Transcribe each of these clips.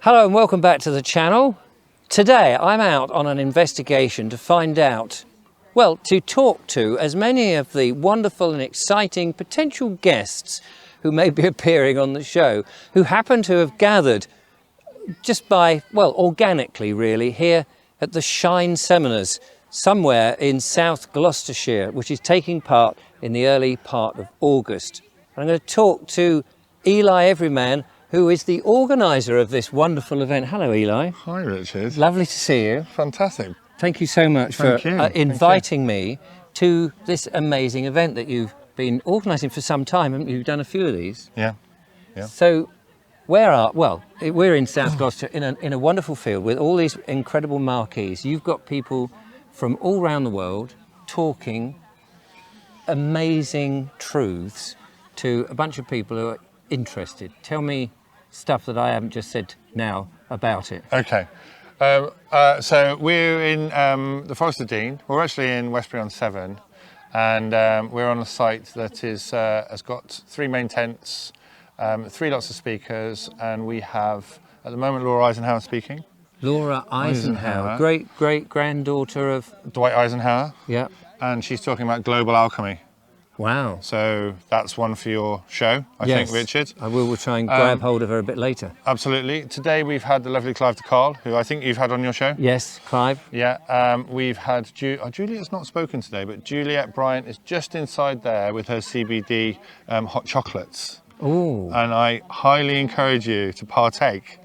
Hello and welcome back to the channel. Today I'm out on an investigation to find out, well, to talk to as many of the wonderful and exciting potential guests who may be appearing on the show, who happen to have gathered just by, well, organically really, here at the Shine Seminars, somewhere in South Gloucestershire, which is taking part in the early part of August. I'm going to talk to Eli Everyman, who is the organiser of this wonderful event. Hello, Eli. Hi, Richard. Lovely to see you. Fantastic. Thank you so much for inviting me to this amazing event that you've been organising for some time, haven't you? You've done a few of these. Yeah. So, we're in South Gloucester in a wonderful field with all these incredible marquees. You've got people from all around the world talking amazing truths to a bunch of people who are interested. Tell me stuff that I haven't just said now about it. Okay. So we're in the Forest of Dean. We're actually in Westbury-on-Severn, and we're on a site that has got 3 main tents, 3 lots of speakers, and we have, at the moment, Laura Eisenhower speaking. Laura Eisenhower, great granddaughter of Dwight Eisenhower. Yeah. And she's talking about global alchemy. Wow. So that's one for your show, I think, Richard. I will try and grab hold of her a bit later. Absolutely. Today we've had the lovely Clive de Carl, who I think you've had on your show. Yes, Clive. Yeah. We've had Juliette's not spoken today, but Juliette Bryant is just inside there with her CBD hot chocolates. Oh. And I highly encourage you to partake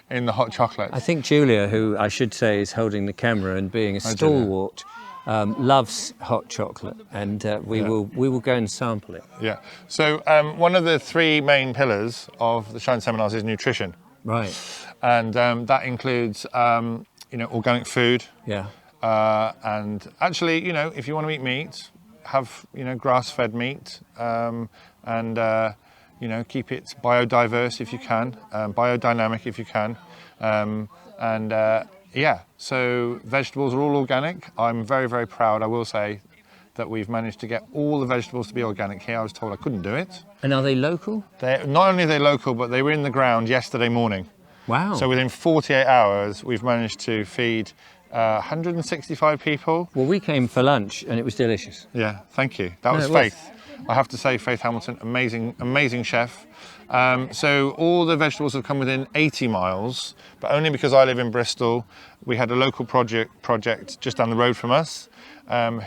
in the hot chocolates. I think Julia, who I should say is holding the camera and being a stalwart, loves hot chocolate, and we will go and sample it. Yeah. So one of the 3 main pillars of the Shine Seminars is nutrition. Right. And that includes organic food. Yeah. And actually, if you want to eat meat, have grass-fed meat, and keep it biodiverse if you can, biodynamic if you can, yeah, so vegetables are all organic. I'm very, very proud, I will say, that we've managed to get all the vegetables to be organic here. I was told I couldn't do it. And are they local? Not only are they local, but they were in the ground yesterday morning. Wow. So within 48 hours, we've managed to feed 165 people. Well, we came for lunch and it was delicious. Yeah, thank you. That was Faith. I have to say, Faith Hamilton, amazing chef. So all the vegetables have come within 80 miles, but only because I live in Bristol. We had a local project just down the road from us,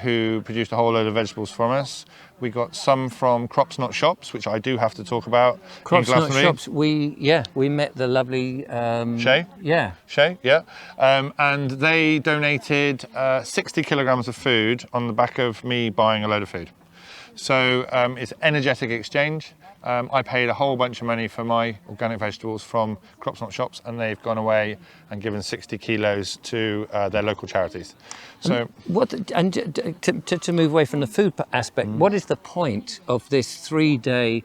who produced a whole load of vegetables from us. We got some from Crops Not Shops, which I do have to talk about. Crops Not Shops, we met the lovely Shay. Yeah. Shay, yeah. And they donated 60 kilograms of food on the back of me buying a load of food. So it's energetic exchange. I paid a whole bunch of money for my organic vegetables from Crops Not Shops, and they've gone away and given 60 kilos to their local charities. So, to move away from the food aspect, what is the point of this 3-day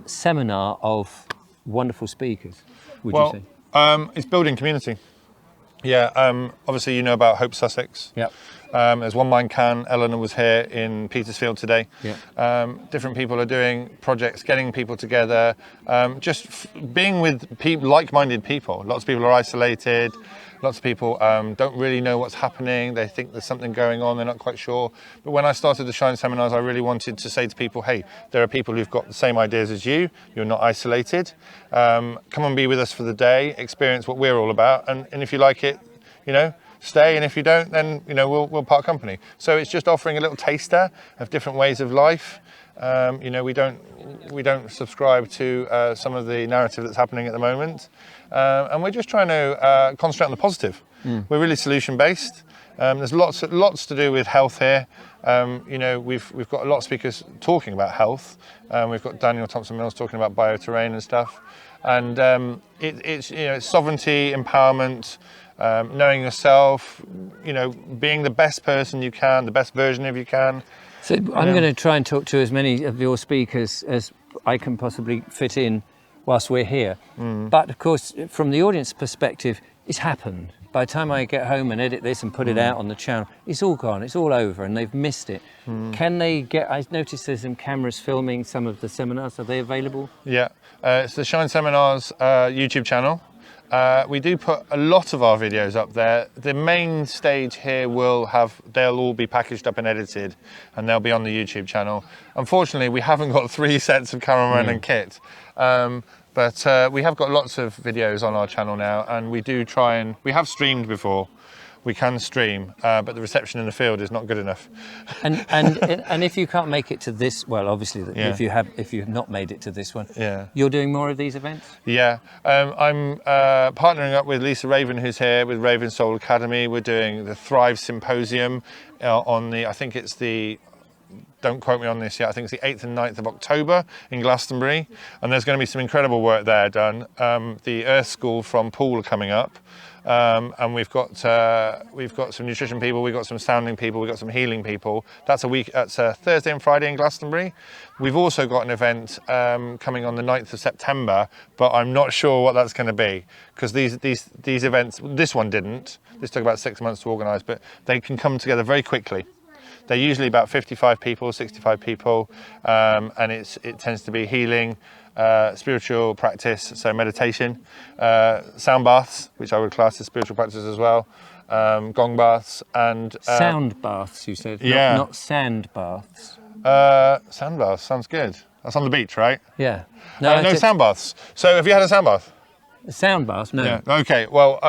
seminar of wonderful speakers? Would you say? It's building community. Yeah, obviously you know about Hope Sussex. Yeah. There's One Mind Can. Eleanor was here in Petersfield today. Yeah. Different people are doing projects, getting people together, being with like-minded people. Lots of people are isolated. Lots of people don't really know what's happening. They think there's something going on. They're not quite sure. But when I started the Shine Seminars, I really wanted to say to people, hey, there are people who've got the same ideas as you. You're not isolated. Come and be with us for the day. Experience what we're all about. And if you like it, stay, and if you don't, then we'll part company. So it's just offering a little taster of different ways of life. We don't subscribe to some of the narrative that's happening at the moment, and we're just trying to concentrate on the positive. We're really solution based. There's lots to do with health here. We've got a lot of speakers talking about health. We've got Daniel Thompson-Mills talking about bioterrain and stuff, and it's sovereignty, empowerment. Knowing yourself, being the best person you can, the best version of you can. So I'm going to try and talk to as many of your speakers as I can possibly fit in whilst we're here. But of course, from the audience perspective, it's happened. By the time I get home and edit this and put it out on the channel, it's all gone, it's all over, and they've missed it. Can they get, I noticed there's some cameras filming some of the seminars, are they available? Yeah, it's the Shine Seminars YouTube channel. We do put a lot of our videos up there. The main stage here they'll all be packaged up and edited, and they'll be on the YouTube channel. Unfortunately, we haven't got 3 sets of cameramen and kit, but we have got lots of videos on our channel now, and we do try and, we have streamed before. We can stream, but the reception in the field is not good enough. And if you can't make it to this, well, obviously, if you have not made it to this one, you're doing more of these events. Yeah, I'm partnering up with Lisa Raven, who's here with Raven Soul Academy. We're doing the Thrive Symposium on the, I think it's the, don't quote me on this yet, I think it's the 8th and 9th of October in Glastonbury, and there's going to be some incredible work there done. The Earth School from Poole are coming up. And we've got some nutrition people, we've got some sounding people, we've got some healing people. That's a Thursday and Friday in Glastonbury. We've also got an event coming on the 9th of September, but I'm not sure what that's going to be, because these events, this one didn't. This took about 6 months to organise, but they can come together very quickly. They're usually about 55 people, 65 people, and it tends to be healing, spiritual practice, so meditation, sound baths, which I would class as spiritual practice as well, gong baths, and sound baths. You said, yeah, not sand baths. Sand baths sounds good. That's on the beach, right? Yeah. No, sound baths. So have you had a sound bath? A sound bath? No. Yeah. Okay. Well,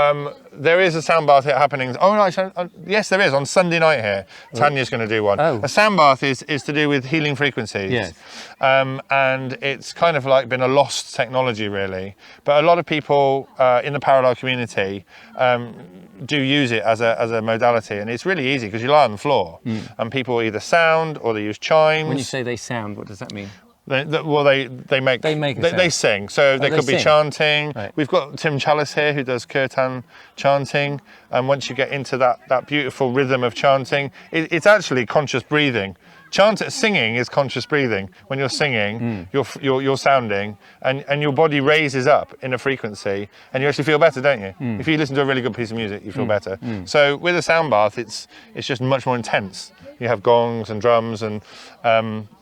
there is a sound bath here happening. Oh no, yes, there is on Sunday night here. Tanya's going to do one. Oh. A sound bath is to do with healing frequencies. Yes. And it's kind of like been a lost technology, really. But a lot of people in the parallel community do use it as a modality, and it's really easy because you lie on the floor, and people either sound or they use chimes. When you say they sound, what does that mean? They sing, so they could be sing. chanting. Right. We've got Tim Chalice here who does kirtan chanting, and once you get into that beautiful rhythm of chanting, it's actually conscious breathing. Singing is conscious breathing. When you're singing, you're sounding, and your body raises up in a frequency, and you actually feel better, don't you? If you listen to a really good piece of music, you feel better. So with a sound bath, it's just much more intense. You have gongs and drums and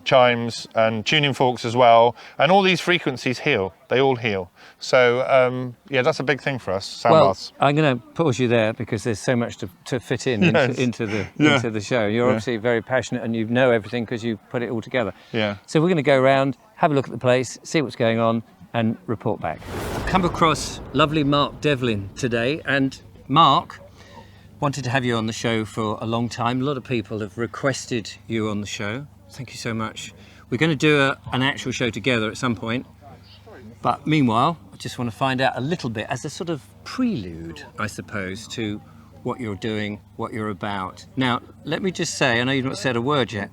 chimes and tuning forks as well, and all these frequencies heal. They all heal. So yeah, that's a big thing for us. Sound baths. I'm going to pause you there because there's so much to fit into the show. You're obviously very passionate, and you know everything because you put it all together. Yeah. So we're going to go around, have a look at the place, see what's going on, and report back. I've come across lovely Mark Devlin today, and Mark, wanted to have you on the show for a long time. A lot of people have requested you on the show. Thank you so much. We're going to do an actual show together at some point. But meanwhile, I just want to find out a little bit as a sort of prelude, I suppose, to what you're doing, what you're about. Now, let me just say, I know you've not said a word yet,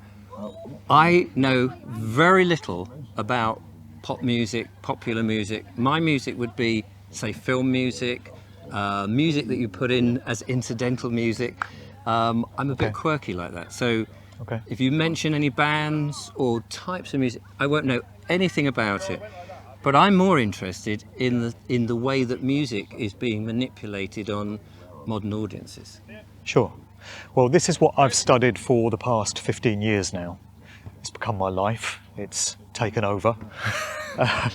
I know very little about pop music, popular music. My music would be, say, film music, music that you put in as incidental music. I'm a bit quirky like that. So if you mention any bands or types of music, I won't know anything about it. But I'm more interested in the way that music is being manipulated on modern audiences. Sure. Well, this is what I've studied for the past 15 years now. It's become my life. It's taken over.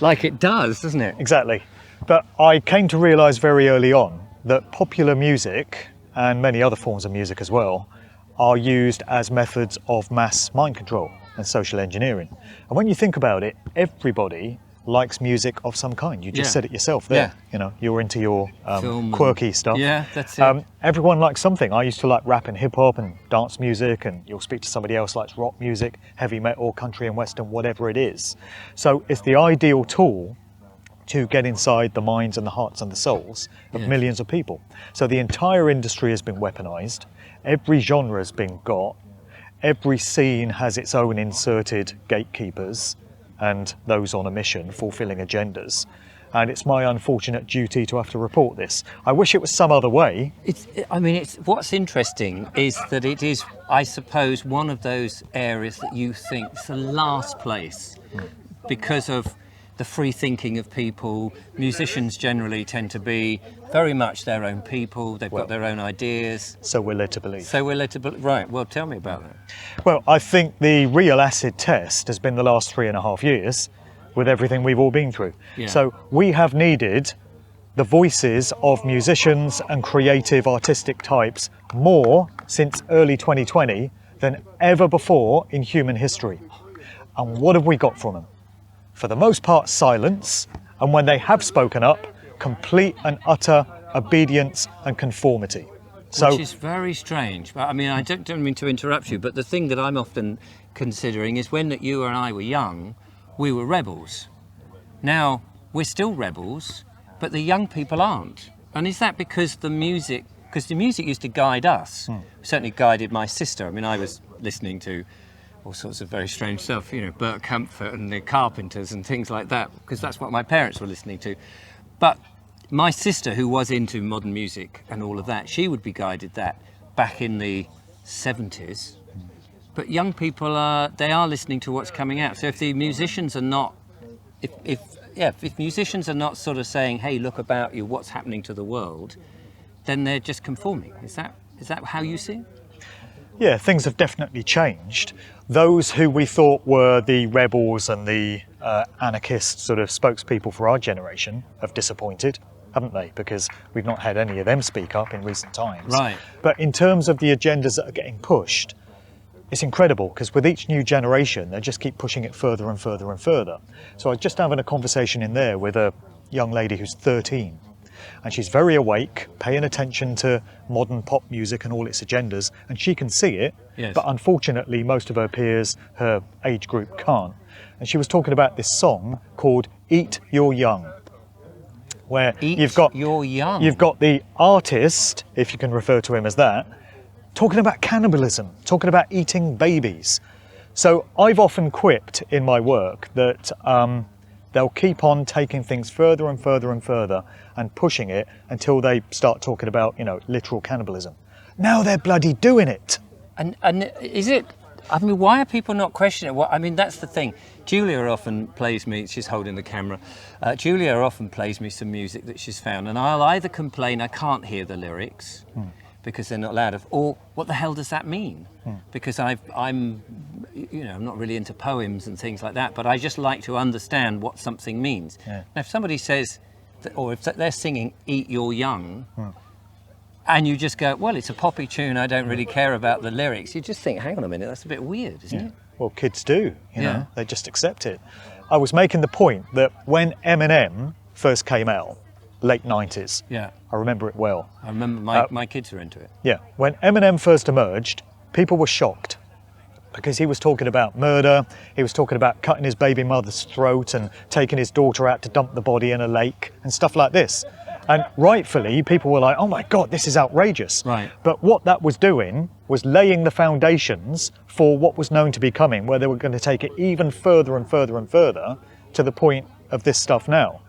Like it does, doesn't it? Exactly. But I came to realise very early on that popular music, and many other forms of music as well, are used as methods of mass mind control and social engineering. And when you think about it, everybody likes music of some kind. You just said it yourself there. Yeah. You know, you're into your Film quirky stuff. Yeah, that's it. Everyone likes something. I used to like rap and hip hop and dance music, and you'll speak to somebody else likes rock music, heavy metal, country and western, whatever it is. So it's the ideal tool to get inside the minds and the hearts and the souls of millions of people. So the entire industry has been weaponized. Every genre has been got. Every scene has its own inserted gatekeepers and those on a mission fulfilling agendas. And it's my unfortunate duty to have to report this. I wish it was some other way. What's interesting is that it is, I suppose, one of those areas that you think is the last place because of the free thinking of people. Musicians generally tend to be very much their own people. They've got their own ideas. So we're led to believe. Right, well, tell me about that. Well, I think the real acid test has been the last 3.5 years with everything we've all been through. Yeah. So we have needed the voices of musicians and creative artistic types more since early 2020 than ever before in human history. And what have we got from them? For the most part, silence, and when they have spoken up, complete and utter obedience and conformity. So, which is very strange. I mean, I don't mean to interrupt you, but the thing that I'm often considering is when you and I were young, we were rebels. Now, we're still rebels, but the young people aren't. And is that because the music used to guide us? Certainly guided my sister. I mean, I was listening to all sorts of very strange stuff, you know, Burt Comfort and the Carpenters and things like that, because that's what my parents were listening to. But my sister, who was into modern music and all of that, she would be guided that back in the 70s. But young people they are listening to what's coming out. So if the musicians are not, if musicians are not sort of saying, hey, look about you, what's happening to the world, then they're just conforming. Is that how you see it? yeah, things have definitely changed. Those who we thought were the rebels and the anarchist sort of spokespeople for our generation have disappointed, haven't they? Because we've not had any of them speak up in recent times. Right. But in terms of the agendas that are getting pushed, it's incredible because with each new generation, they just keep pushing it further and further and further. So I was just having a conversation in there with a young lady who's 13. And she's very awake, paying attention to modern pop music and all its agendas, and she can see it, yes. But unfortunately most of her peers, her age group, can't. And she was talking about this song called Eat Your Young, where you've got the artist, if you can refer to him as that, talking about cannibalism, talking about eating babies. So I've often quipped in my work that they'll keep on taking things further and further and further and pushing it until they start talking about, you know, literal cannibalism. Now they're bloody doing it. And is it, I mean, why are people not questioning it? Well, I mean, that's the thing. Julia often plays me, she's holding the camera, Julia often plays me some music that she's found, and I'll either complain I can't hear the lyrics, because they're not loud, or what the hell does that mean? Because I'm not really into poems and things like that, but I just like to understand what something means. Yeah. Now, if somebody says, or if they're singing Eat Your Young, and you just go, well, it's a poppy tune, I don't really care about the lyrics, you just think, hang on a minute, that's a bit weird, isn't it? Well, kids do, you know, they just accept it. I was making the point that when Eminem first came out, late 90s, I remember it well. I remember my kids were into it. Yeah, when Eminem first emerged, people were shocked because he was talking about murder, he was talking about cutting his baby mother's throat and taking his daughter out to dump the body in a lake and stuff like this. And rightfully, people were like, oh my God, this is outrageous. Right. But what that was doing was laying the foundations for what was known to be coming, where they were going to take it even further and further and further to the point of this stuff now.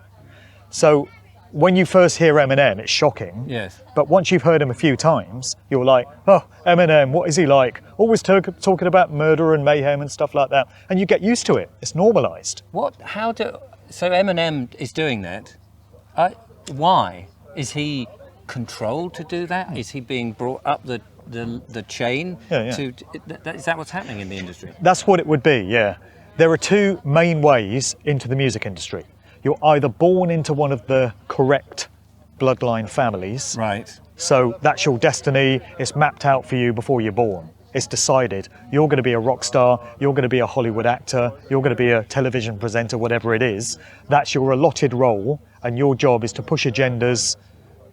So when you first hear Eminem, it's shocking. Yes. But once you've heard him a few times, you're like, oh, Eminem, what is he like? Always talking about murder and mayhem and stuff like that. And you get used to it. It's normalised. So Eminem is doing that. Why? Is he controlled to do that? Is he being brought up the chain? Yeah. Is that what's happening in the industry? That's what it would be, yeah. There are two main ways into the music industry. You're either born into one of the correct bloodline families. Right. So that's your destiny. It's mapped out for you before you're born. It's decided. You're going to be a rock star. You're going to be a Hollywood actor. You're going to be a television presenter, whatever it is. That's your allotted role. And your job is to push agendas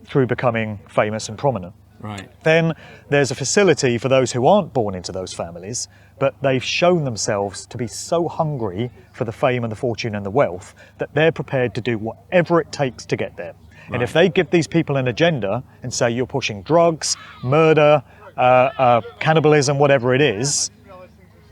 through becoming famous and prominent. Right. Then there's a facility for those who aren't born into those families, but they've shown themselves to be so hungry for the fame and the fortune and the wealth that they're prepared to do whatever it takes to get there. Right. And if they give these people an agenda and say you're pushing drugs, murder, cannibalism, whatever it is,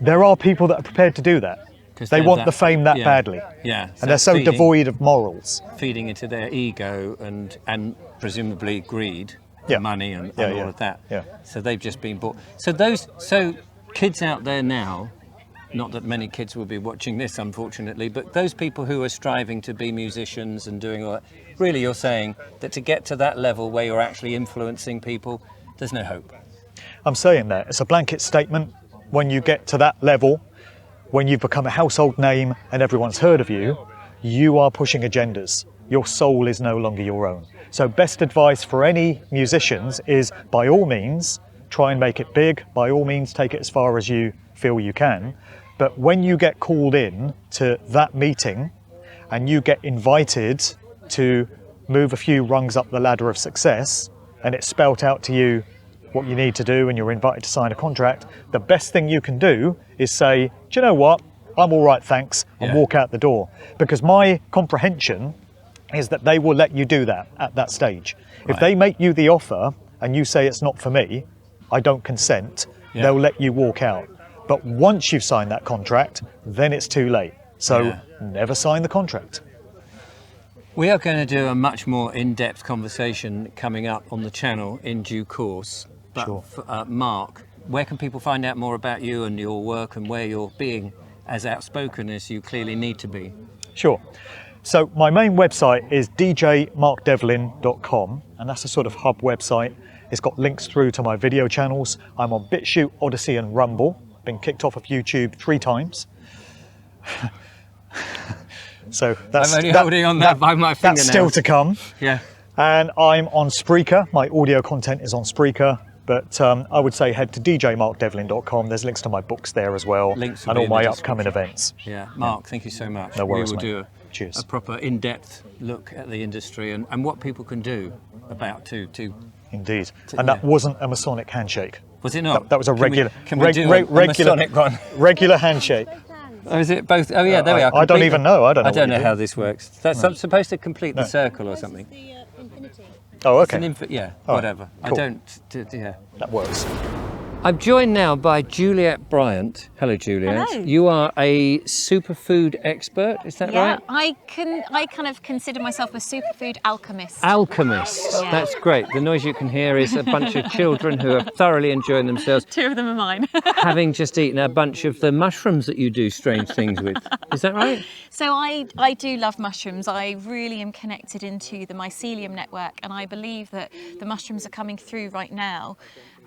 there are people that are prepared to do that. They want the fame that badly. Yeah. And they're so devoid of morals. Feeding into their ego and presumably greed. Money and all of that. Yeah. So they've just been bought. So kids out there now, not that many kids will be watching this unfortunately, but those people who are striving to be musicians and doing all that, really you're saying that to get to that level where you're actually influencing people, there's no hope. I'm saying that. It's a blanket statement. When you get to that level, when you've become a household name and everyone's heard of you, you are pushing agendas. your soul is no longer your own. So best advice for any musicians is, by all means, try and make it big. By all means, take it as far as you feel you can. But when you get called in to that meeting and you get invited to move a few rungs up the ladder of success, and it's spelt out to you what you need to do and you're invited to sign a contract, the best thing you can do is say, do you know what, I'm all right, thanks, and walk out the door. Because my comprehension is that they will let you do that at that stage. Right. If they make you the offer and you say it's not for me, I don't consent, they'll let you walk out. But once you've signed that contract, then it's too late. So never sign the contract. We are going to do a much more in-depth conversation coming up on the channel in due course. But Sure. Mark, where can people find out more about you and your work and where you're being as outspoken as you clearly need to be? Sure. So my main website is djmarkdevlin.com, and that's a sort of hub website. It's got links through to my video channels. I'm on BitChute, Odyssey and Rumble. Been kicked off of YouTube 3 times. So that's I'm only holding on that by my fingernails. That's still to come. Yeah. And I'm on Spreaker. My audio content is on Spreaker. But I would say head to djmarkdevlin.com. There's links to my books there as well, Links and all my upcoming events. Yeah, Mark, thank you so much. No worries, we will mate. do Cheers. a proper in-depth look at the industry and what people can do about to Indeed. And that wasn't a Masonic handshake. Was it not? That was a regular, Can we do a Masonic one? regular handshake. Oh, is it both? Oh, yeah, there we are. I don't even know. I don't know. I don't know how this works. That's supposed to complete the circle or something. Oh, It's okay. an whatever. Cool. I don't. That works. I'm joined now by Juliette Bryant. Hello, Juliette. Hello. You are a superfood expert, is that right? I kind of consider myself a superfood alchemist. Alchemist. Yeah. That's great. The noise you can hear is a bunch of children who are thoroughly enjoying themselves, 2 of them are mine. having just eaten a bunch of the mushrooms that you do strange things with. Is that right? So I do love mushrooms. I really am connected into the mycelium network, and I believe that the mushrooms are coming through right now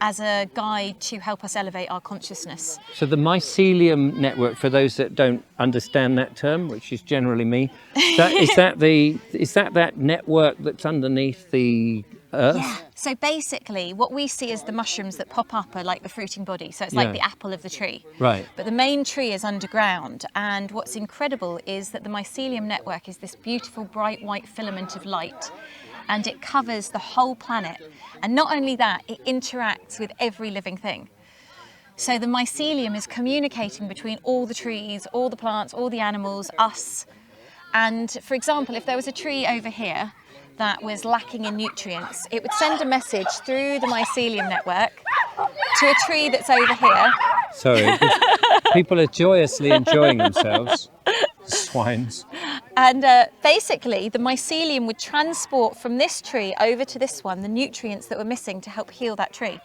as a guide to help us elevate our consciousness. So the mycelium network, for those that don't understand that term, which is generally me, is that network that's underneath the earth? Yeah. So basically, what we see as the mushrooms that pop up are like the fruiting body. So it's like the apple of the tree. Right. But the main tree is underground. And what's incredible is that the mycelium network is this beautiful bright white filament of light. And it covers the whole planet. And not only that, it interacts with every living thing. So the mycelium is communicating between all the trees, all the plants, all the animals, us. And for example, if there was a tree over here that was lacking in nutrients, it would send a message through the mycelium network to a tree that's over here. Sorry, people are joyously enjoying themselves. Swines. And basically, the mycelium would transport from this tree over to this one the nutrients that were missing to help heal that tree.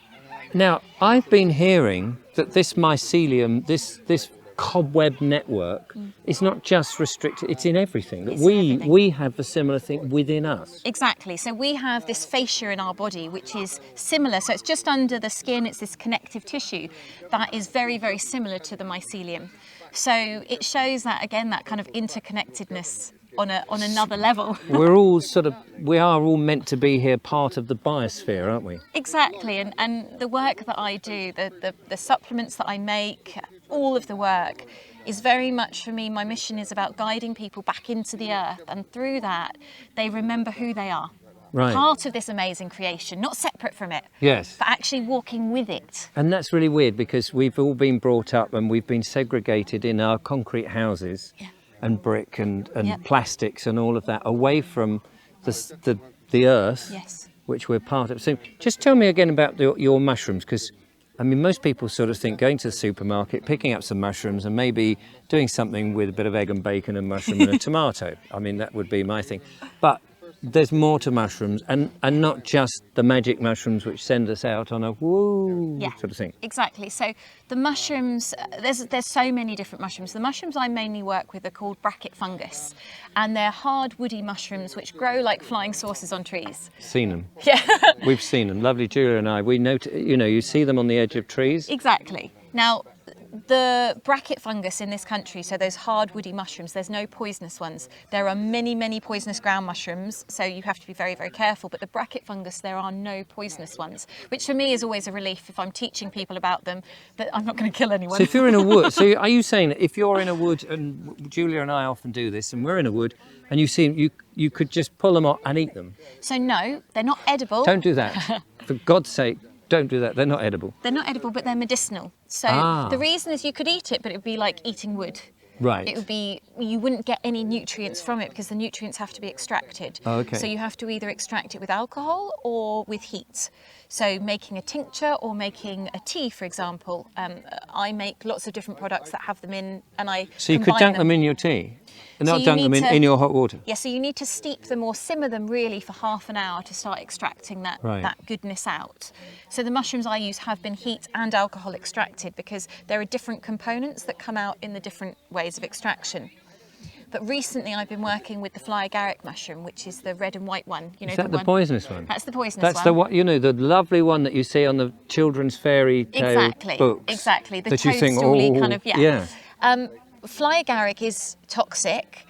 Now, I've been hearing that this mycelium, this cobweb network, is not just restricted, it's in everything. It's in everything. We have a similar thing within us. Exactly. So we have this fascia in our body, which is similar. So it's just under the skin. It's this connective tissue that is very, very similar to the mycelium. So it shows that, again, that kind of interconnectedness on another level. We are all meant to be here, part of the biosphere, aren't we? Exactly. And the work that I do, the supplements that I make, all of the work is very much, for me, my mission is about guiding people back into the earth. And through that, they remember who they are. Right. Part of this amazing creation, not separate from it. Yes. But actually walking with it. And that's really weird because we've all been brought up and we've been segregated in our concrete houses and brick and plastics and all of that away from the earth, which we're part of. So just tell me again about your mushrooms, because I mean, most people sort of think going to the supermarket, picking up some mushrooms and maybe doing something with a bit of egg and bacon and mushroom and a tomato. I mean, that would be my thing. But there's more to mushrooms, and not just the magic mushrooms which send us out on a woo sort of thing. Exactly. So the mushrooms, there's so many different mushrooms. The mushrooms I mainly work with are called bracket fungus, and they're hard woody mushrooms which grow like flying saucers on trees. Seen them. Yeah. We've seen them. Lovely Julia and I. We know, you see them on the edge of trees. Exactly. Now, The bracket fungus in this country, so those hard woody mushrooms, there's no poisonous ones. There are many, many poisonous ground mushrooms, so you have to be very, very careful. But the bracket fungus, there are no poisonous ones, which for me is always a relief if I'm teaching people about them, that I'm not going to kill anyone. So if you're in a wood, so are you saying that if you're in a wood, and Julia and I often do this, and we're in a wood, and you see them, you could just pull them off and eat them? So no, they're not edible. Don't do that. For God's sake, don't do that. They're not edible. They're not edible, but they're medicinal. So the reason is you could eat it, but it would be like eating wood. Right. It would be, you wouldn't get any nutrients from it because the nutrients have to be extracted. Oh, okay. So you have to either extract it with alcohol or with heat. So making a tincture or making a tea, for example. I make lots of different products that have them in, and I So you could dunk them in your tea? And not dunk them in your hot water? Yeah, so you need to steep them or simmer them really for half an hour to start extracting that goodness out. So the mushrooms I use have been heat and alcohol extracted because there are different components that come out in the different ways of extraction. But recently I've been working with the fly agaric mushroom, which is the red and white one. You know, is that the poisonous one? That's the poisonous one. That's the one, you know, the lovely one that you see on the children's fairy tale books. Exactly. The that you think, kind of, yeah. Fly agaric is toxic.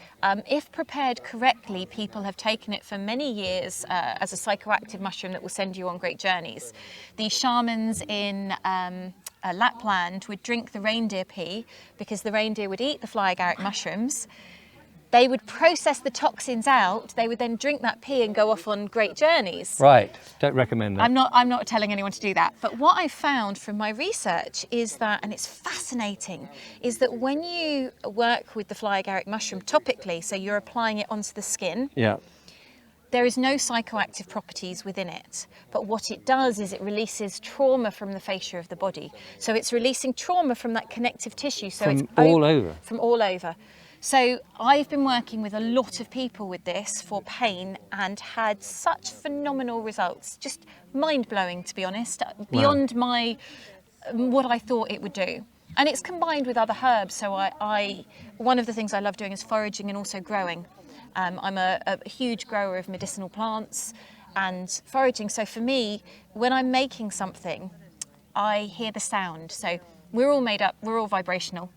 If prepared correctly, people have taken it for many years as a psychoactive mushroom that will send you on great journeys. The shamans in Lapland would drink the reindeer pee because the reindeer would eat the fly agaric mushrooms. They would process the toxins out. They would then drink that pee and go off on great journeys. Right. Don't recommend that. I'm not telling anyone to do that. But what I found from my research is that, and it's fascinating, is that when you work with the fly agaric mushroom topically, so you're applying it onto the skin, there is no psychoactive properties within it. But what it does is it releases trauma from the fascia of the body. So it's releasing trauma from that connective tissue. So from all over. From all over. So I've been working with a lot of people with this for pain and had such phenomenal results, just mind-blowing, to be honest, beyond what I thought it would do. And it's combined with other herbs. So one of the things I love doing is foraging and also growing. I'm a huge grower of medicinal plants and foraging. So for me, when I'm making something, I hear the sound. So we're all made up, we're all vibrational.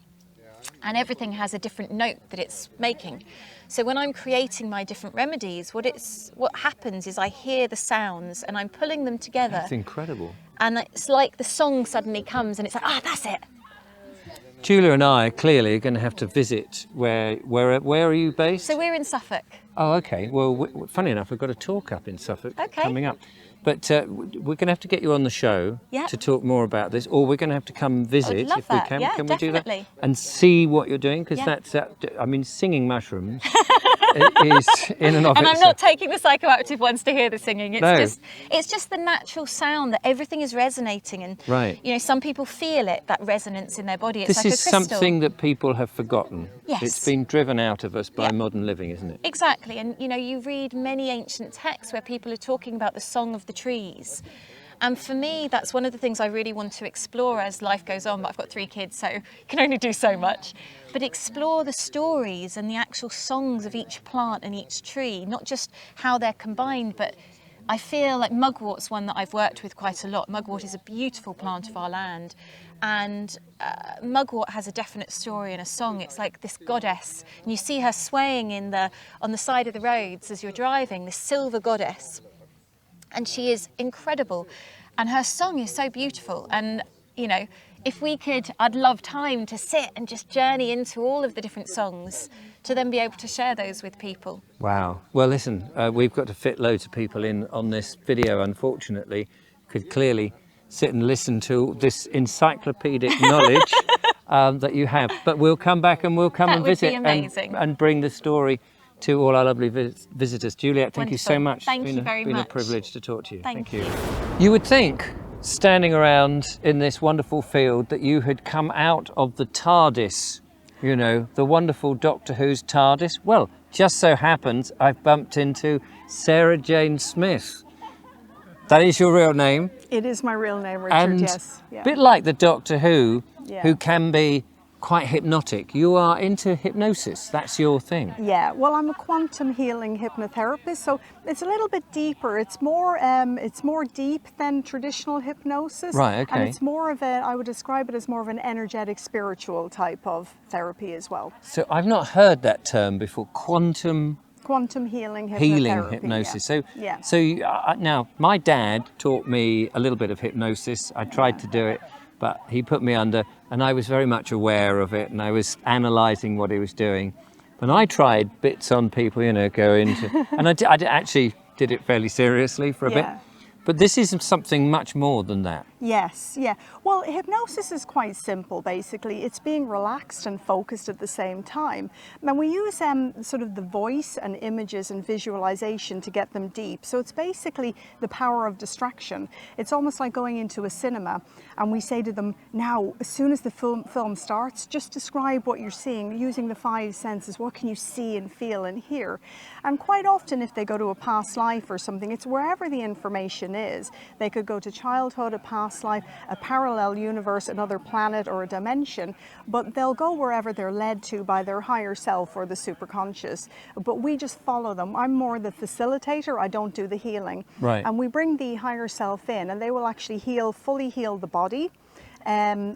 And everything has a different note that it's making. So when I'm creating my different remedies, what happens is I hear the sounds and I'm pulling them together. That's incredible. And it's like the song suddenly comes and it's like, that's it. Julia and I clearly are going to have to visit where are you based? So we're in Suffolk. Oh, okay. Well, funny enough, we've got a talk up in Suffolk coming up. But we're going to have to get you on the show to talk more about this, or we're going to have to come visit if we can. Yeah, can we definitely. do that? And see what you're doing, because singing mushrooms is in and of itself. And I'm not taking the psychoactive ones to hear the singing. It's just the natural sound that everything is resonating, and you know, some people feel it, that resonance in their body. It's this like is a crystal. Something that people have forgotten. Yes. It's been driven out of us by modern living, isn't it? Exactly. And you know, you read many ancient texts where people are talking about the song of the trees. And for me, that's one of the things I really want to explore as life goes on. But I've got 3 kids, so can only do so much. But explore the stories and the actual songs of each plant and each tree, not just how they're combined, but I feel like mugwort's one that I've worked with quite a lot. Mugwort is a beautiful plant of our land. And mugwort has a definite story and a song. It's like this goddess, and you see her swaying on the side of the roads as you're driving, this silver goddess. And she is incredible, and her song is so beautiful. And you know, if we could, I'd love time to sit and just journey into all of the different songs to then be able to share those with people. Wow. Well, listen, we've got to fit loads of people in on this video, unfortunately. Could clearly sit and listen to this encyclopedic knowledge that you have. But we'll come back and we'll come and visit and bring the story to all our lovely visitors. Juliette, thank you so much. Thank you very much. It's been a privilege to talk to you. Thank you. You would think, standing around in this wonderful field, that you had come out of the TARDIS, you know, the wonderful Doctor Who's TARDIS. Well, just so happens I've bumped into Sarah Jane Smith. That is your real name? It is my real name, Richard, and yes. A bit like the Doctor Who, who can be quite hypnotic. You are into hypnosis. That's your thing. Yeah, well, I'm a quantum healing hypnotherapist, so it's a little bit deeper. It's more deep than traditional hypnosis. Right, okay. And it's more of I would describe it as more of an energetic, spiritual type of therapy as well. So I've not heard that term before. Quantum Healing hypnotherapy. healing hypnosis. Yeah. So now my dad taught me a little bit of hypnosis. I tried to do it, but he put me under, and I was very much aware of it, and I was analysing what he was doing. And I tried bits on people, go into, and I actually did it fairly seriously for a bit. But this is something much more than that. Yes, yeah. Well, hypnosis is quite simple, basically. It's being relaxed and focused at the same time. And we use sort of the voice and images and visualization to get them deep. So it's basically the power of distraction. It's almost like going into a cinema and we say to them, now, as soon as the film starts, just describe what you're seeing using the 5 senses. What can you see and feel and hear? And quite often, if they go to a past life or something, it's wherever the information is. They could go to childhood, a past life, a parallel universe, another planet or a dimension, but they'll go wherever they're led to by their higher self or the superconscious. But we just follow them. I'm more the facilitator. I don't do the healing. Right. And we bring the higher self in, and they will actually fully heal the body.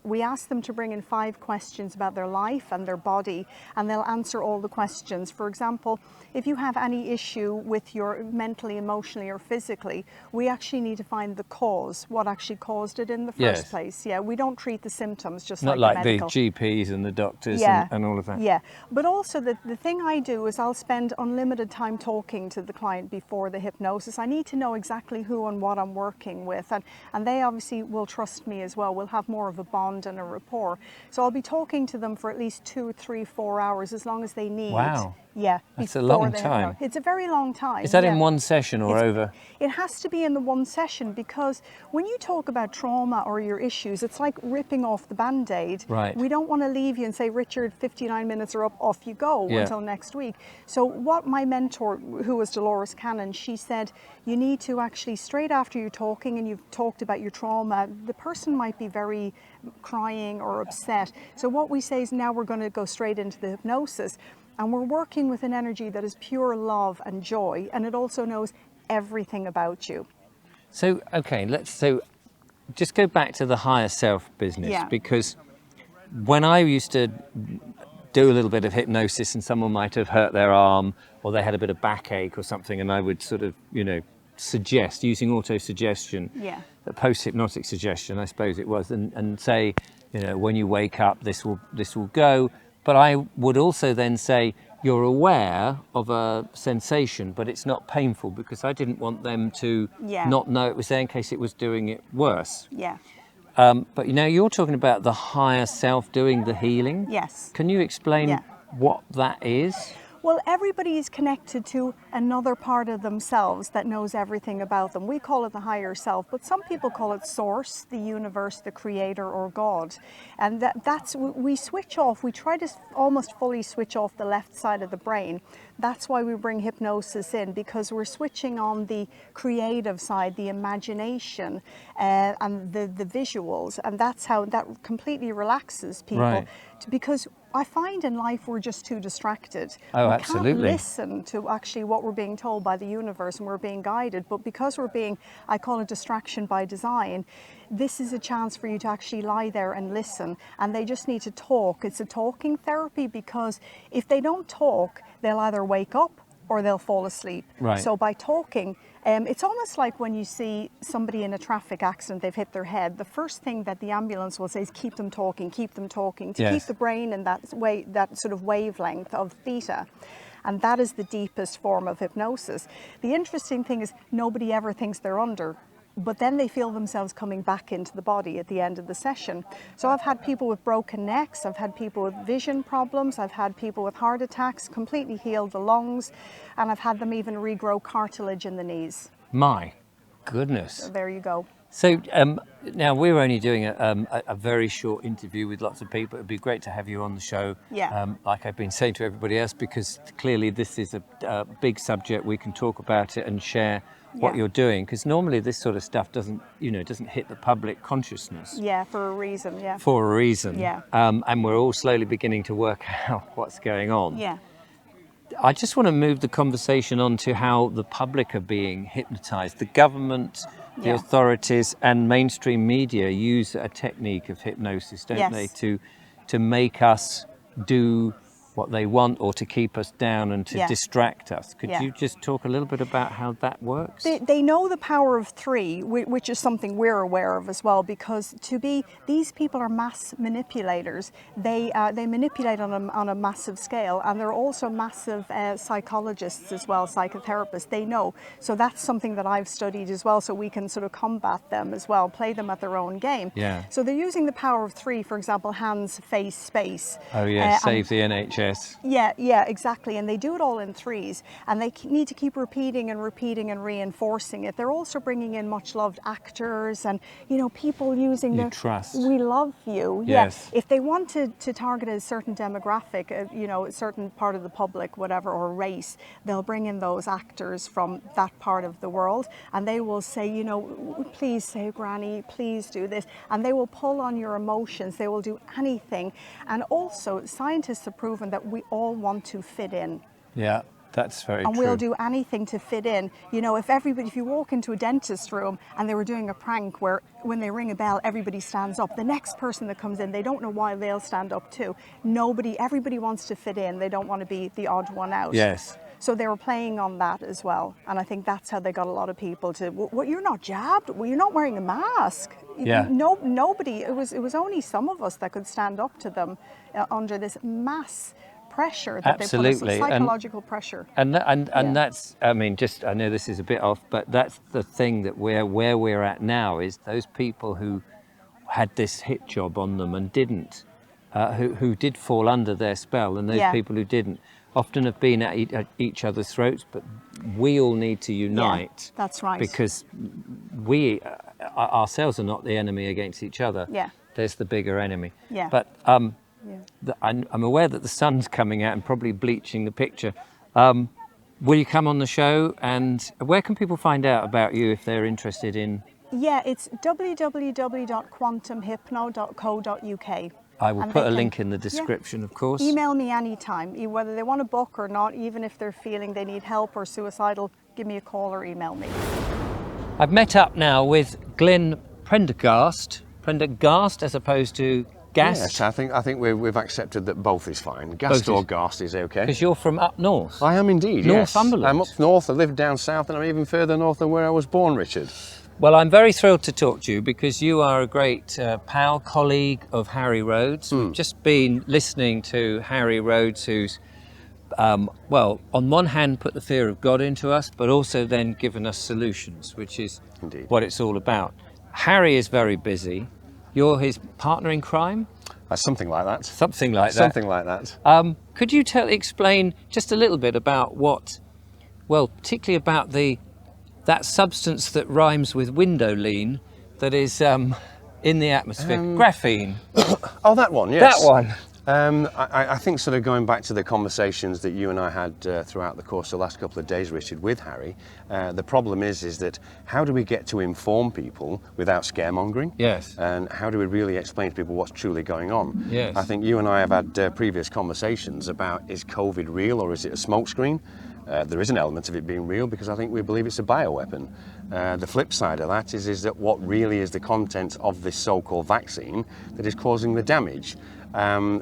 We ask them to bring in 5 questions about their life and their body, and they'll answer all the questions. For example, if you have any issue with your mentally, emotionally, or physically, we actually need to find the cause, what actually caused it in the first place. Yeah, we don't treat the symptoms just not like like the medical. the GPs and the doctors and all of that. Yeah, but also the thing I do is I'll spend unlimited time talking to the client before the hypnosis. I need to know exactly who and what I'm working with, and they obviously will trust me as well. We'll have more of a bond and a rapport. So I'll be talking to them for at least 2, 3, 4 hours, as long as they need. Wow. Yeah. That's a long time. It's a very long time. Is that in one session or over? It has to be in the one session, because when you talk about trauma or your issues, it's like ripping off the Band-Aid. Right. We don't want to leave you and say, Richard, 59 minutes are up, off you go until next week. So what my mentor, who was Dolores Cannon, she said, you need to actually, straight after you're talking and you've talked about your trauma, the person might be very crying or upset. So what we say is, now we're going to go straight into the hypnosis. And we're working with an energy that is pure love and joy, and it also knows everything about you. So, okay, so just go back to the higher self business, because when I used to do a little bit of hypnosis and someone might have hurt their arm or they had a bit of backache or something, and I would sort of, suggest, using auto-suggestion, post-hypnotic suggestion, I suppose it was, and say, when you wake up, this will go. But I would also then say, you're aware of a sensation, but it's not painful, because I didn't want them to not know it was there in case it was doing it worse. Yeah. But you're talking about the higher self doing the healing. Yes. Can you explain what that is? Well, everybody is connected to another part of themselves that knows everything about them. We call it the higher self, but some people call it source, the universe, the creator, or God. And that's, we switch off, we try to almost fully switch off the left side of the brain. That's why we bring hypnosis in, because we're switching on the creative side, the imagination, and the visuals. And that's how that completely relaxes people. Right. Because I find in life we're just too distracted. Oh, we absolutely. can't listen to actually what we're being told by the universe, and we're being guided. But because we're being, I call it distraction by design, this is a chance for you to actually lie there and listen. And they just need to talk. It's a talking therapy, because if they don't talk, they'll either wake up or they'll fall asleep. Right. So by talking, it's almost like when you see somebody in a traffic accident, they've hit their head. The first thing that the ambulance will say is keep them talking, to keep the brain in that sort of wavelength of theta. And that is the deepest form of hypnosis. The interesting thing is nobody ever thinks they're under, but then they feel themselves coming back into the body at the end of the session. So I've had people with broken necks, I've had people with vision problems, I've had people with heart attacks, completely healed the lungs, and I've had them even regrow cartilage in the knees. My goodness. So there you go. So now we're only doing a very short interview with lots of people. It'd be great to have you on the show. Yeah. Like I've been saying to everybody else, because clearly this is a big subject. We can talk about it and share what Yeah. you're doing, because normally this sort of stuff doesn't hit the public consciousness. Yeah, for a reason, yeah. For a reason. Yeah. And we're all slowly beginning to work out what's going on. Yeah. I just want to move the conversation on to how the public are being hypnotized. The government, the Yeah. authorities and mainstream media use a technique of hypnosis, don't Yes. they, to make us do what they want or to keep us down and to Yeah. distract us. Could Yeah. you just talk a little bit about how that works? They know the power of three, which is something we're aware of as well, because these people are mass manipulators. They manipulate on a massive scale, and they're also massive psychologists as well, psychotherapists. They know. So that's something that I've studied as well, so we can sort of combat them as well, play them at their own game. Yeah. So they're using the power of three, for example, hands, face, space. Oh yeah, and- save the NHS. Yeah, exactly. And they do it all in threes, and they need to keep repeating and reinforcing it. They're also bringing in much loved actors and, people using You their trust. "we love you." Yes. Yeah. If they want to target a certain demographic, a certain part of the public, whatever, or race, they'll bring in those actors from that part of the world, and they will say, please say Granny, please do this. And they will pull on your emotions. They will do anything. And also, scientists have proven that we all want to fit in. Yeah, that's very And true. we'll do anything to fit in. If you walk into a dentist room and they were doing a prank where when they ring a bell, everybody stands up, the next person that comes in, they don't know why they'll stand up too. Everybody wants to fit in. They don't want to be the odd one out. Yes. So they were playing on that as well. And I think that's how they got a lot of people to, well, you're not jabbed. Well, you're not wearing a mask. Yeah. Nobody, it was only some of us that could stand up to them under this mass pressure that they Absolutely. put us, psychological pressure. And Yeah. that's, I know this is a bit off, but that's the thing that where we're at now is those people who had this hit job on them and didn't, who did fall under their spell, and those Yeah. people who didn't often have been at each other's throats, but we all need to unite. That's right. Because we ourselves are not the enemy against each other. Yeah. There's the bigger enemy. Yeah. But I'm aware that the sun's coming out and probably bleaching the picture. Will you come on the show, and where can people find out about you if they're interested in? Yeah, it's www.quantumhypno.co.uk. I will And put they a can- link in the description, of course. Email me anytime, whether they want a book or not, even if they're feeling they need help or suicidal, give me a call or email me. I've met up now with Glyn Prendergast as opposed to Gast, Yes, I think we've accepted that both is fine. Gast Both or is- Gast is okay. because you're from up north. I am indeed, yes. Northumberland. I'm up north, I live down south, and I'm even further north than where I was born, Richard. Well, I'm very thrilled to talk to you because you are a great pal, colleague of Harry Rhodes. We've just been listening to Harry Rhodes, who's, on one hand put the fear of God into us, but also then given us solutions, which is Indeed. what it's all about. Harry is very busy. You're his partner in crime? Something like that. Something like that. Something like that. Could you explain just a little bit about particularly about that substance that rhymes with window lean that is in the atmosphere? Graphene. Oh, that one, yes. That one. I think sort of going back to the conversations that you and I had throughout the course of the last couple of days, Richard, with Harry, the problem is that how do we get to inform people without scaremongering? Yes. And how do we really explain to people what's truly going on? Yes. I think you and I have had previous conversations about, is COVID real or is it a smokescreen? There is an element of it being real because I think we believe it's a bioweapon. The flip side of that is that what really is the content of this so-called vaccine that is causing the damage.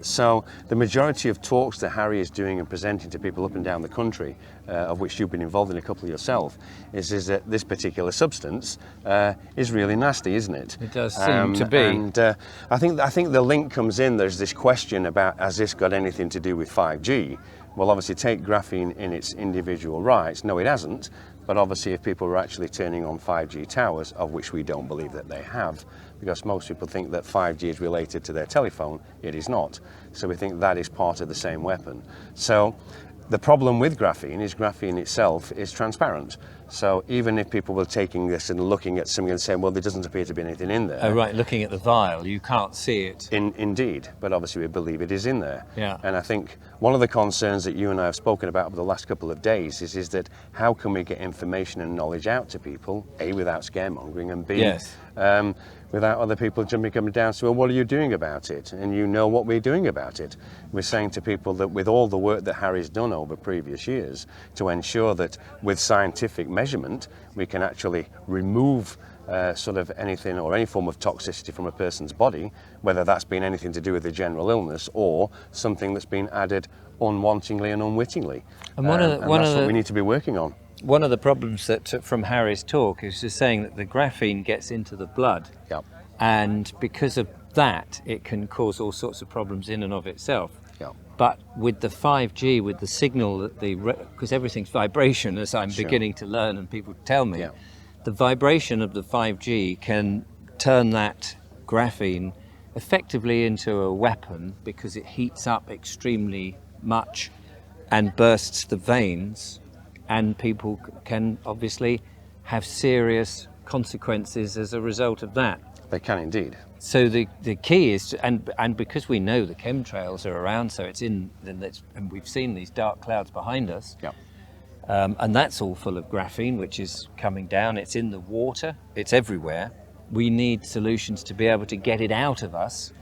So the majority of talks that Harry is doing and presenting to people up and down the country, of which you've been involved in a couple yourself, is that this particular substance is really nasty, isn't it? It does seem to be. And I think the link comes in. There's this question about, has this got anything to do with 5G? Well, obviously, take graphene in its individual rights. No, it hasn't. But obviously, if people were actually turning on 5G towers, of which we don't believe that they have, because most people think that 5G is related to their telephone, it is not. So we think that is part of the same weapon. So the problem with graphene itself is transparent. So even if people were taking this and looking at something and saying, well, there doesn't appear to be anything in there. Oh, right, looking at the vial, you can't see it. Indeed, but obviously we believe it is in there. Yeah. And I think one of the concerns that you and I have spoken about over the last couple of days is that how can we get information and knowledge out to people, A, without scaremongering, and B, Yes. Without other people coming down to, well, what are you doing about it? And you know what we're doing about it. We're saying to people that with all the work that Harry's done over previous years to ensure that with scientific measurement, we can actually remove sort of anything or any form of toxicity from a person's body, whether that's been anything to do with the general illness or something that's been added unwantingly and unwittingly. And that's what we need to be working on. One of the problems that from Harry's talk is just saying that the graphene gets into the blood. Yep. And because of that, it can cause all sorts of problems in and of itself. Yep. But with the 5G, with the signal that because everything's vibration, as I'm beginning to learn and people tell me, Yep. the vibration of the 5G can turn that graphene effectively into a weapon because it heats up extremely much and bursts the veins, and people can obviously have serious consequences as a result of that. They can indeed. So the key is, and because we know the chemtrails are around, so it's and we've seen these dark clouds behind us, Yep. and that's all full of graphene, which is coming down. It's in the water, it's everywhere. We need solutions to be able to get it out of us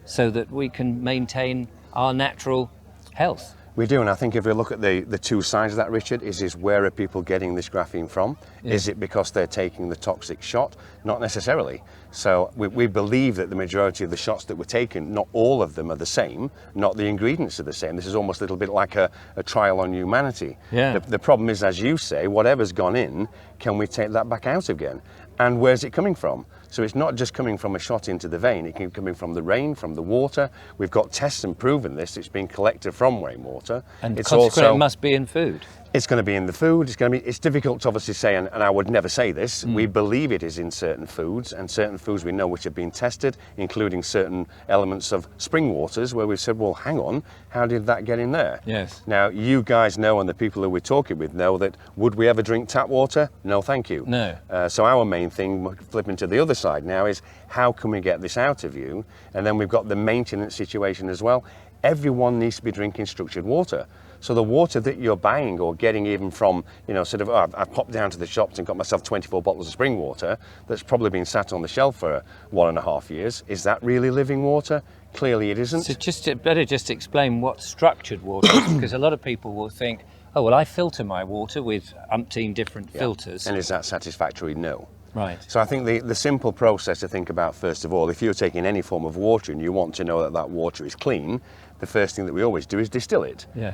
so that we can maintain our natural health. We do, and I think if we look at the two sides of that, Richard, is where are people getting this graphene from? Yeah. Is it because they're taking the toxic shot? Not necessarily. So we believe that the majority of the shots that were taken, not all of them are the same, not the ingredients are the same. This is almost a little bit like a trial on humanity. Yeah. The problem is, as you say, whatever's gone in, can we take that back out again? And where's it coming from? So it's not just coming from a shot into the vein, it can be coming from the rain, from the water. We've got tests and proven this, it's been collected from rainwater. And it's consequently also, it must be in food. it's going to be in the food, it's difficult to obviously say, and I would never say this, we believe it is in certain foods, and certain foods we know which have been tested, including certain elements of spring waters, where we've said, well, hang on, how did that get in there? Yes. Now, you guys know, and the people who we're talking with know that, would we ever drink tap water? No, thank you. No. So our main thing, flipping to the other side now, is how can we get this out of you? And then we've got the maintenance situation as well. Everyone needs to be drinking structured water. So the water that you're buying or getting even from, sort of, I've popped down to the shops and got myself 24 bottles of spring water that's probably been sat on the shelf for 1.5 years. Is that really living water? Clearly it isn't. So better just explain what structured water is, because a lot of people will think, oh, well, I filter my water with umpteen different filters. And is that satisfactory? No. Right. So I think the simple process to think about, first of all, if you're taking any form of water and you want to know that that water is clean, the first thing that we always do is distill it. Yeah.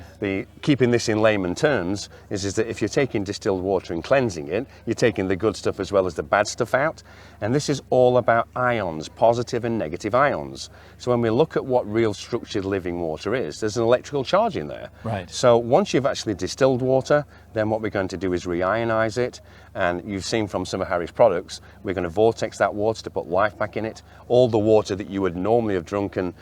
Keeping this in layman terms is that if you're taking distilled water and cleansing it, you're taking the good stuff as well as the bad stuff out. And this is all about ions, positive and negative ions. So when we look at what real structured living water is, there's an electrical charge in there. Right. So once you've actually distilled water, then what we're going to do is reionize it. And you've seen from some of Harry's products, we're going to vortex that water to put life back in it. All the water that you would normally have drunken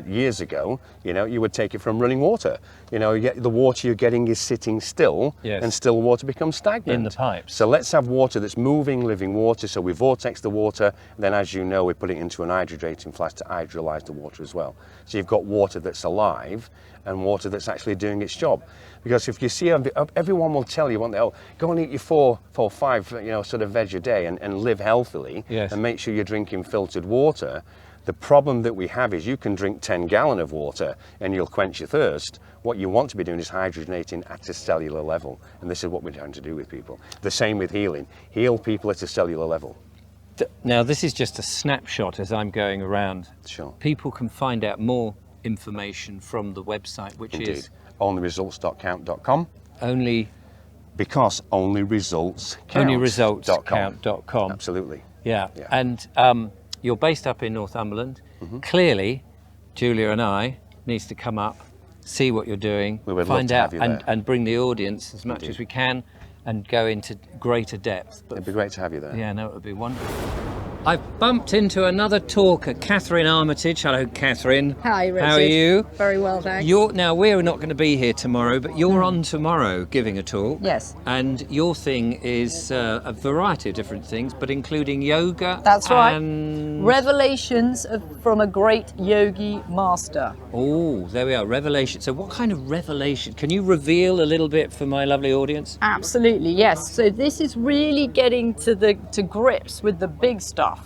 years ago, you would take it from running water. The water you're getting is sitting still, Yes. and still water becomes stagnant. In the pipes. So let's have water that's moving, living water. So we vortex the water, and then as you know, we put it into an hydrating flask to hydrolyze the water as well. So you've got water that's alive and water that's actually doing its job. Because if you see, everyone will tell you, won't they, go and eat your 4 or 5, sort of veg a day and live healthily, Yes. and make sure you're drinking filtered water. The problem that we have is you can drink 10 gallons of water and you'll quench your thirst. What you want to be doing is hydrogenating at a cellular level, and this is what we're trying to do with people. The same with healing. Heal people at a cellular level. Now, this is just a snapshot as I'm going around. Sure. People can find out more information from the website, which Indeed. is Onlyresults.count.com. only Because only results count. onlyresultscount.com. Absolutely. Yeah. Yeah. And you're based up in Northumberland. Mm-hmm. Clearly, Julia and I needs to come up, see what you're doing, We would love find to out, have you there. and bring the audience as much Indeed. as we can, and go into greater depth. But It'd be great to have you there. yeah, no, it would be wonderful. I've bumped into another talker, Katherine Armitage. Hello, Katherine. Hi, Richard. How are you? Very well, thanks. Now, we're not going to be here tomorrow, but you're on tomorrow giving a talk. Yes. And your thing is a variety of different things, but including yoga. That's right. And... Revelations from a great yogi master. Oh, there we are, revelation. So what kind of revelation? Can you reveal a little bit for my lovely audience? Absolutely, yes. So this is really getting to grips with the big stuff.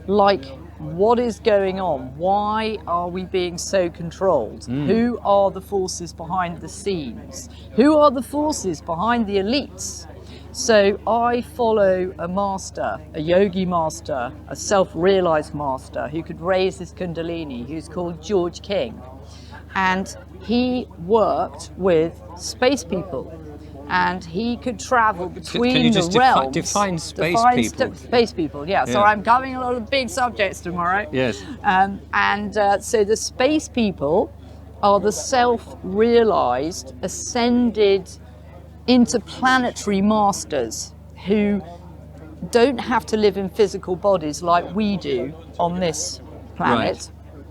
Like, what is going on? Why are we being so controlled? Who are the forces behind the scenes? Who are the forces behind the elites? So I follow a master, a yogi master, a self-realized master who could raise his kundalini, who's called George King. And he worked with space people. And he could travel between Can you just the realms. define space people? Space people, yeah. So I'm covering a lot of big subjects tomorrow. Yes. So the space people are the self-realized, ascended interplanetary masters who don't have to live in physical bodies like we do on this planet.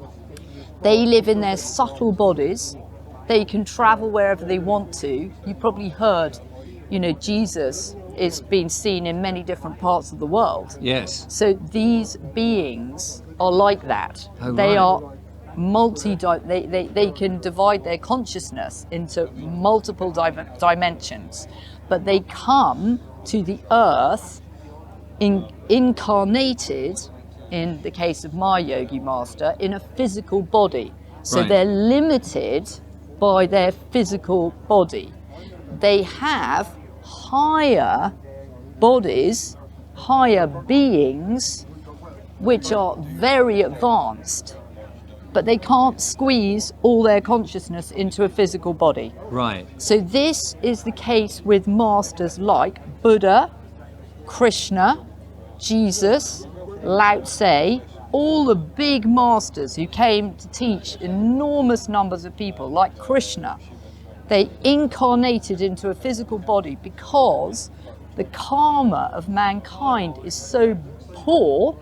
Right. They live in their subtle bodies. They can travel wherever they want to. You probably heard, Jesus is being seen in many different parts of the world. Yes. So these beings are like that. Oh, they right. are they can divide their consciousness into multiple dimensions, but they come to the earth incarnated, in the case of my yogi master, in a physical body. So Right. they're limited by their physical body. They have higher bodies, higher beings, which are very advanced, but they can't squeeze all their consciousnus into a physical body. Right. So this is the case with masters like Buddha, Krishna, Jesus, Lao Tse, all the big masters who came to teach enormous numbers of people, like Krishna. They incarnated into a physical body because the karma of mankind is so poor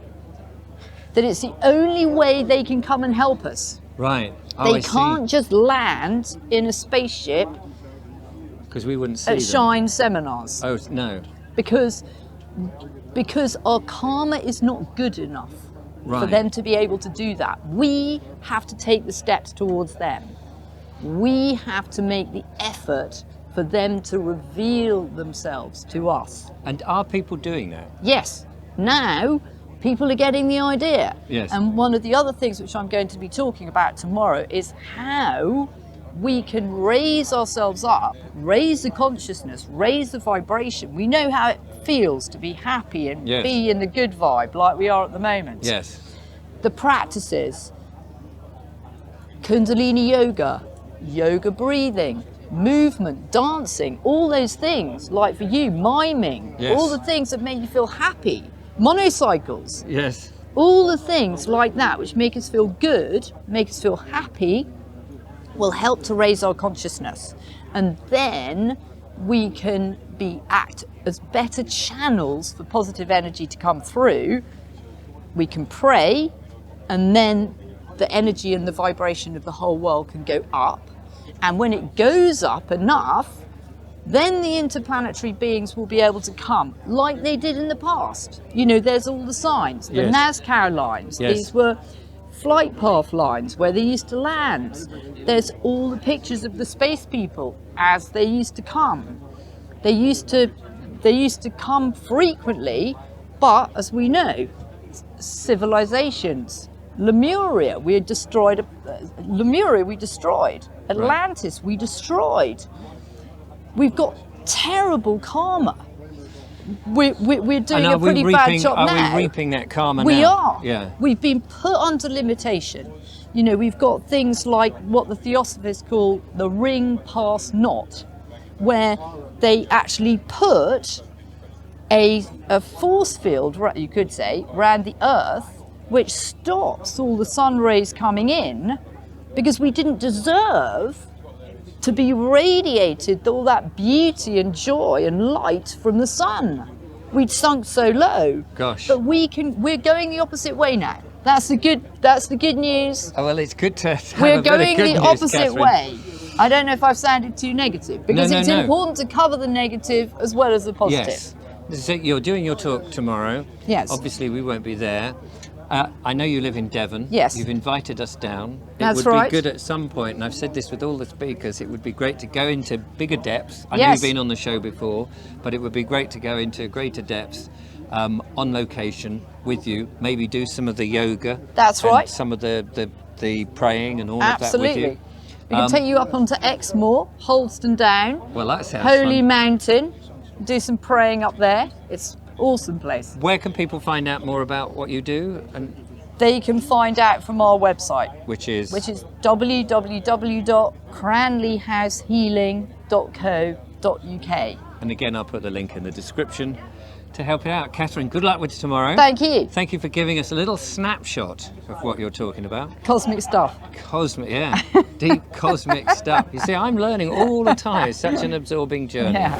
that it's the only way they can come and help us. Right. Oh, They can't just land in a spaceship because we wouldn't see at them. Shine seminars. Oh no. Because our karma is not good enough for Right. them to be able to do that. We have to take the steps towards them. We have to make the effort for them to reveal themselves to us. And are people doing that? Yes, now people are getting the idea. Yes. And one of the other things which I'm going to be talking about tomorrow is how we can raise ourselves up, raise the consciousness, raise the vibration. We know how it feels to be happy and Yes. be in the good vibe like we are at the moment. Yes. The practices, Kundalini yoga, yoga breathing, movement, dancing, all those things, like for you, miming, Yes. all the things that make you feel happy, monocycles, Yes. all the things like that which make us feel good, make us feel happy, will help to raise our consciousness. And then we can act as better channels for positive energy to come through. We can pray, and then the energy and the vibration of the whole world can go up. And when it goes up enough, then the interplanetary beings will be able to come like they did in the past. There's all the signs, the Yes. Nazca lines. Yes. These were flight path lines where they used to land. There's all the pictures of the space people as they used to come. They used to come frequently, but as we know, civilizations, Lemuria, we destroyed. Atlantis, we destroyed. We've got terrible karma. We're doing a pretty bad job now. Are we reaping that karma now? We are. Yeah. We've been put under limitation. We've got things like what the Theosophists call the ring past knot, where they actually put a force field, you could say, around the Earth, which stops all the sun rays coming in, because we didn't deserve to be radiated all that beauty and joy and light from the sun. we'd sunk so low. Gosh. But we're going the opposite way now. That's the good news. Oh, well, it's good to have We're a bit of going good the news, opposite Katherine. way. I don't know if I've sounded too negative, because No, it's no. important to cover the negative as well as the positive. Yes. So you're doing your talk tomorrow. Yes. Obviously, we won't be there. I know you live in Devon. Yes. You've invited us down. That's it would right. be good at some point, and I've said this with all the speakers, it would be great to go into bigger depths. I know Yes. you've been on the show before, but it would be great to go into greater depths on location with you, maybe do some of the yoga. That's and right. some of the praying and all of that with Absolutely. you. We can take you up onto Exmoor, Holston Down, Well, that sounds Holy fun. Mountain, do some praying up there. It's an awesome place. Where can people find out more about what you do, and They can find out from our website, which is www.cranleyhousehealing.co.uk. And again, I'll put the link in the description to help you out. Katherine, good luck with tomorrow. Thank you. Thank you for giving us a little snapshot of what you're talking about. Cosmic stuff. Cosmic, yeah, deep cosmic stuff. You see, I'm learning all the time. It's such an absorbing journey. Yeah.